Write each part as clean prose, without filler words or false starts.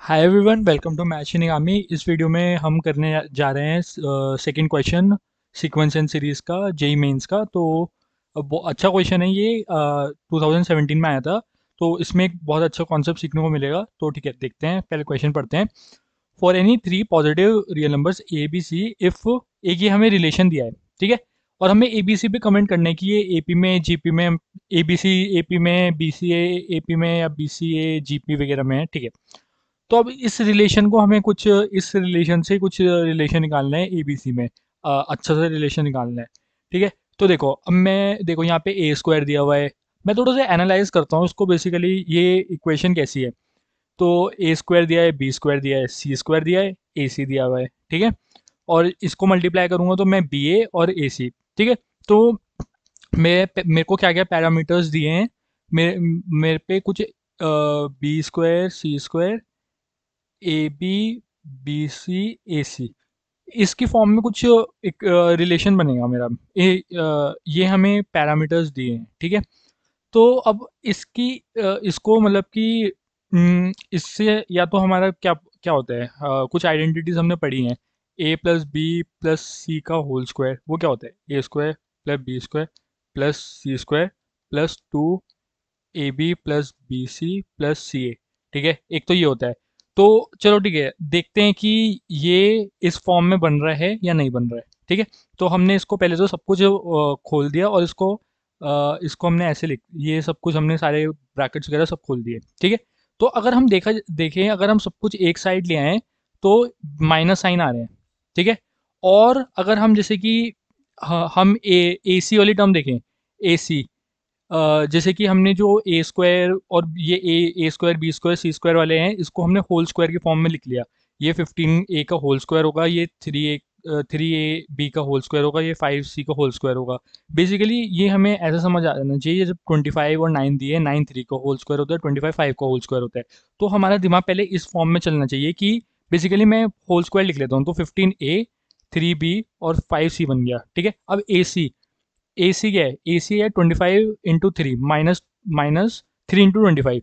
Hi everyone, welcome to match in army. इस वीडियो में हम करने जा रहे हैं second question sequence and series का, जेई मेंस का। तो बहुत अच्छा क्वेश्चन है ये, 2017 में आया था। तो इसमें एक बहुत अच्छा कॉन्सेप्ट सीखने को मिलेगा। तो ठीक है, देखते हैं, पहले क्वेश्चन पढ़ते हैं। For any three positive real numbers A B C, if एक ये हमें रिलेशन दिया है, ठीक है। और हमें ए बी सी पे कमेंट करना है कि ये ए पी में, जी पी में, A B C A P में, बी सी ए पी में, या बी सी ए जी पी वगैरह में है, ठीक है। तो अब इस रिलेशन को हमें कुछ, इस रिलेशन से कुछ रिलेशन निकालना है एबीसी में। अच्छा सा रिलेशन निकालना है, ठीक है। तो देखो, अब मैं देखो यहाँ पे ए स्क्वायर दिया हुआ है। मैं थोड़ा सा एनालाइज करता हूँ इसको। बेसिकली ये इक्वेशन कैसी है। तो ए स्क्वायर दिया है, बी स्क्वायर दिया है, सी स्क्वायर दिया है, ए सी दिया हुआ है, ठीक है। और इसको मल्टीप्लाई करूंगा तो मैं बी ए और ए सी, ठीक है। तो मेरे को क्या क्या पैरामीटर्स दिए हैं। मेरे मेरे पे कुछ B square, C square, A B, B C, A C, इसकी फॉर्म में कुछ एक रिलेशन बनेगा मेरा। ये हमें पैरामीटर्स दिए हैं, ठीक है। तो अब इसको मतलब कि इससे या तो हमारा क्या क्या होता है, कुछ आइडेंटिटीज हमने पढ़ी हैं। A plus B plus C का होल स्क्वायर, वो क्या होता है, A square plus B square plus C square plus two A B plus B C plus C A, ठीक है। एक तो ये होता है। तो चलो ठीक है, देखते हैं कि ये इस फॉर्म में बन रहा है या नहीं बन रहा है, ठीक है। तो हमने इसको पहले तो सब कुछ खोल दिया, और इसको हमने ऐसे लिख, ये सब कुछ हमने सारे ब्रैकेट्स वगैरह सब खोल दिए, ठीक है। तो अगर हम देखें, अगर हम सब कुछ एक साइड ले आए तो माइनस साइन आ रहे हैं, ठीक है। और अगर हम जैसे कि हम ए सी वाली टर्म देखें, ए सी, जैसे कि हमने जो ए स्क्वायर और ये ए square, B square, C square वाले हैं, इसको हमने होल स्क्वायर की फॉर्म में लिख लिया। ये 15 ए का होल स्क्वायर होगा, ये 3 ए बी का होल स्क्वायर होगा, ये 5 सी का होल स्क्वायर होगा। बेसिकली ये हमें ऐसा समझ आ जाना चाहिए, जब 25 और 9 दिए, 9 3 का होल स्क्वायर होता है, 25 5 का होल स्क्वायर होता है। तो हमारा दिमाग पहले इस फॉर्म में चलना चाहिए कि बेसिकली मैं होल स्क्वायर लिख लेता हूँ, तो 15 ए, 3 बी और 5 सी बन गया, ठीक है। अब ए सी क्या है, ए सी है 25 इंटू 3 माइनस माइनस 3 इंटू 25।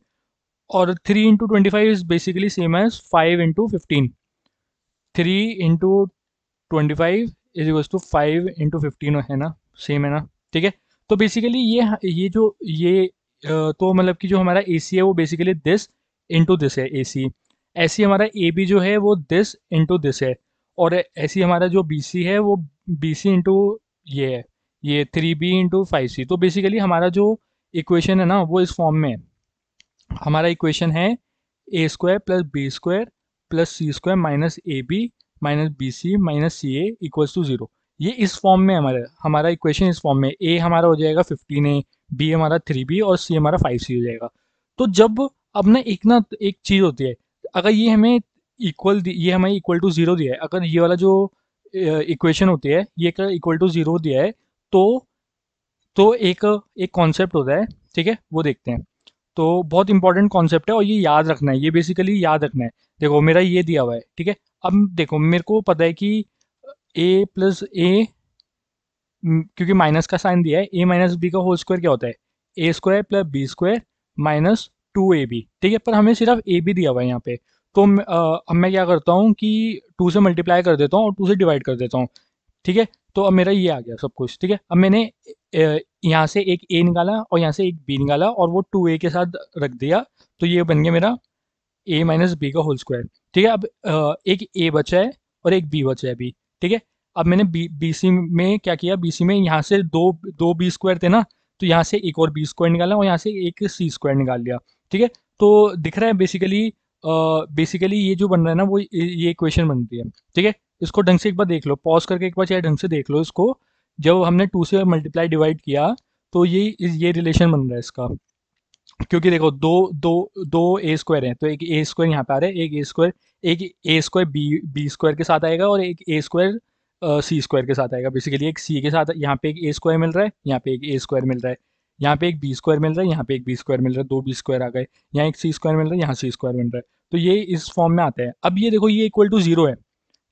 और 3 into 25 is basically same as 5 into 15। 3 into 25 is equal to 5 into 15, है ना, सेम है ना, ठीक है। तो बेसिकली ये जो ये तो मतलब कि जो हमारा ए सी है वो बेसिकली दिस इंटू दिस है, ए सी। ऐसी हमारा ए बी जो है वो दिस इंटू दिस है। और ऐसी हमारा जो बी सी है वो बी सी इंटू ये है, ये 3 बी इंटू 5 सी। तो बेसिकली हमारा जो इक्वेशन है ना वो इस फॉर्म में है। हमारा इक्वेशन है A square plus B square plus C square minus A B minus B C minus C A equals to zero. ये इस फॉर्म में हमारा हमारा इक्वेशन इस फॉर्म में, ए हमारा हो जाएगा 15 ए, बी हमारा 3 बी और सी हमारा 5 सी हो जाएगा। तो जब अब ना एक चीज़ होती है, अगर ये हमें ये हमें इक्वल टू जीरो दिया है, अगर ये वाला जो इक्वेशन होती है ये इक्वल टू जीरो दिया है, तो एक एक कॉन्सेप्ट होता है, ठीक है, वो देखते हैं। तो बहुत इंपॉर्टेंट कॉन्सेप्ट है और ये याद रखना है, ये बेसिकली याद रखना है। देखो मेरा ये दिया हुआ है, ठीक है। अब देखो मेरे को पता है कि ए प्लस ए, क्योंकि माइनस का साइन दिया है, ए माइनस बी का होल स्क्वायर क्या होता है, A square plus B square minus 2 A B, ठीक है। पर हमें सिर्फ ए बी दिया हुआ है यहाँ पे। तो अब मैं क्या करता हूँ कि 2 से मल्टीप्लाई कर देता हूँ और 2 से डिवाइड कर देता हूँ, ठीक है। तो अब मेरा ये आ गया सब कुछ, ठीक है। अब मैंने यहाँ से एक ए निकाला और यहाँ से एक बी निकाला और वो 2 ए के साथ रख दिया। तो ये बन गया मेरा ए माइनस बी का होल स्क्वायर, ठीक है। अब एक ए बचा है और एक बी बचा है बी, ठीक है। अब मैंने बी सी में क्या किया, बी सी में यहाँ से दो दो बी स्क्वायर थे ना, तो यहाँ से एक और बी स्क्वायर निकाला और यहाँ से एक सी स्क्वायर निकाल लिया, ठीक है। तो दिख रहा है बेसिकली ये जो बन रहा है ना वो ये इक्वेशन बनती है, ठीक है। इसको ढंग से एक बार देख लो, पॉज करके एक बार चाहे ढंग से देख लो इसको। जब हमने 2 से मल्टीप्लाई डिवाइड किया तो ये रिलेशन बन रहा है इसका। क्योंकि देखो दो दो दो ए स्क्वायर हैं, तो एक ए स्क्वायर यहाँ पे आ रहा है, एक ए स्क्वायर बी स्क्वायर के साथ आएगा और एक ए स्क्वायर सी स्क्वायर के साथ आएगा। बेसिकली एक सी के साथ यहाँ पे एक ए स्क्वायर मिल रहा है, यहाँ पे एक ए स्क्वायर मिल रहा है, यहाँ पे एक बी स्क्वायर मिल रहा है, यहाँ पे एक बी स्क्वायर मिल रहा है, दो बी स्क्वायर आ गए। यहाँ एक सी स्क्वायर मिल रहा है, यहाँ सी स्क्वायर मिल रहा है। तो ये इस फॉर्म में आता है। अब ये देखो ये इक्वल टू जीरो है,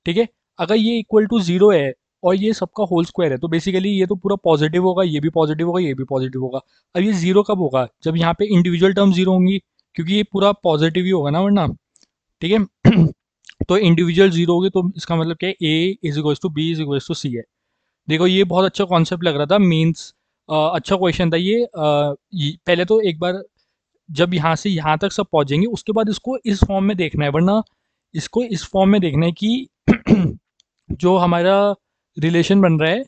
ठीक है। अगर ये इक्वल टू जीरो है और ये सबका होल स्क्वायर है, तो बेसिकली ये तो पूरा पॉजिटिव होगा, ये भी पॉजिटिव होगा, ये भी पॉजिटिव होगा। अब ये जीरो कब होगा, जब यहाँ पे इंडिविजुअल टर्म जीरो होंगी, क्योंकि ये पूरा पॉजिटिव ही होगा ना, वरना ठीक है। तो इंडिविजुअल जीरो होगी तो इसका मतलब क्या है, A is equals to B is equals to C है। देखो ये बहुत अच्छा कॉन्सेप्ट लग रहा था, मीन्स अच्छा क्वेश्चन था ये। पहले तो एक बार जब यहाँ से यहाँ तक सब पहुंचेंगे उसके बाद इसको इस फॉर्म में देखना है, वरना इसको इस फॉर्म में देखना है कि जो हमारा रिलेशन बन रहा है,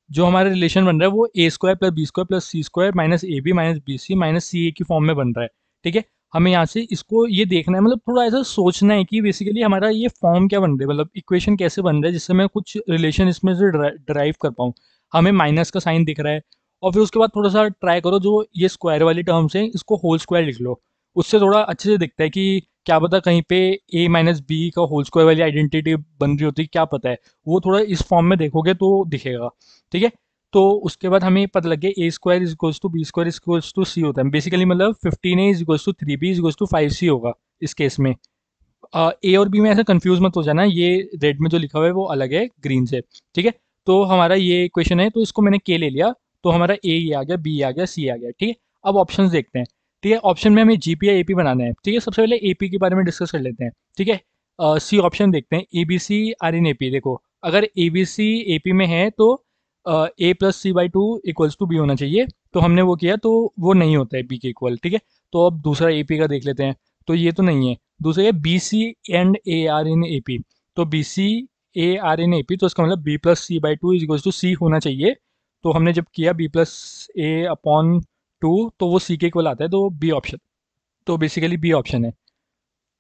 जो हमारा रिलेशन बन रहा है वो A square plus B square plus C square minus A B minus B C minus C A की फॉर्म में बन रहा है। ठीक है, हमें यहाँ से इसको ये देखना है, मतलब थोड़ा ऐसा सोचना है कि बेसिकली हमारा ये फॉर्म क्या बन रहा है, मतलब इक्वेशन कैसे बन रहा है जिससे मैं कुछ रिलेशन इसमें से ड्राइव कर पाऊँ। हमें माइनस का साइन दिख रहा है, और फिर उसके बाद थोड़ा सा ट्राई करो जो ये स्क्वायर वाली टर्म्स हैं इसको होल स्क्वायर लिख लो, उससे थोड़ा अच्छे से दिखता है कि क्या पता कहीं पे ए माइनस बी का होल स्क्वायर वाली आइडेंटिटी बन रही होती है, क्या पता है। वो थोड़ा इस फॉर्म में देखोगे तो दिखेगा। ठीक है, तो उसके बाद हमें पता लग गया A square is equals to B square is equals to C होता है, बेसिकली मतलब 15 A is equals to 3 B is equals to 5 C होगा इस केस में। ए और बी में ऐसा कंफ्यूज मत हो जाना, ये रेड में जो लिखा हुआ है वो अलग है ग्रीन से। ठीक है, तो हमारा ये क्वेश्चन है तो इसको मैंने के ले लिया, तो हमारा ए ये आ गया, बी आ गया, सी आ गया। ठीक है, अब ऑप्शंस देखते हैं। ठीक है, ऑप्शन में हमें जीपी या एपी बनाना है। ठीक है, सबसे पहले एपी के बारे में डिस्कस कर लेते हैं। ठीक है, सी ऑप्शन देखते हैं, A B C are in AP. देखो अगर ए बी सी एपी में है तो A plus C by two equals to B होना चाहिए, तो हमने वो किया तो वो नहीं होता है बी के इक्वल। ठीक है, तो अब दूसरा एपी का देख लेते हैं, तो ये तो नहीं है। दूसरा है B C and A are in A P, तो B C A are in A P, तो इसका मतलब B plus C by two is equals to C होना चाहिए। तो हमने जब किया B plus A upon two तो वो सी के इक्वल आता है, तो बी ऑप्शन, तो बेसिकली बी ऑप्शन है।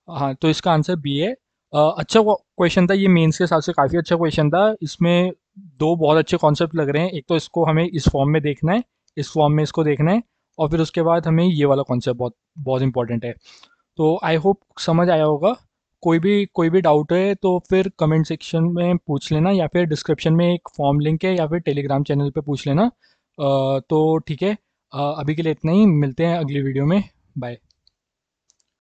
हाँ, तो इसका आंसर बी है। अच्छा क्वेश्चन था ये, मेंस के हिसाब से काफ़ी अच्छा क्वेश्चन था। इसमें दो बहुत अच्छे कॉन्सेप्ट लग रहे हैं, एक तो इसको हमें इस फॉर्म में देखना है, इस फॉर्म में इसको देखना है, और फिर उसके बाद हमें ये वाला कॉन्सेप्ट बहुत बहुत इंपॉर्टेंट है। तो आई होप समझ आया होगा। कोई भी डाउट है तो फिर कमेंट सेक्शन में पूछ लेना, या फिर डिस्क्रिप्शन में एक फॉर्म लिंक है, या फिर टेलीग्राम चैनल पे पूछ लेना। तो ठीक है, अभी के लिए इतना ही, मिलते हैं अगली वीडियो में। बाय।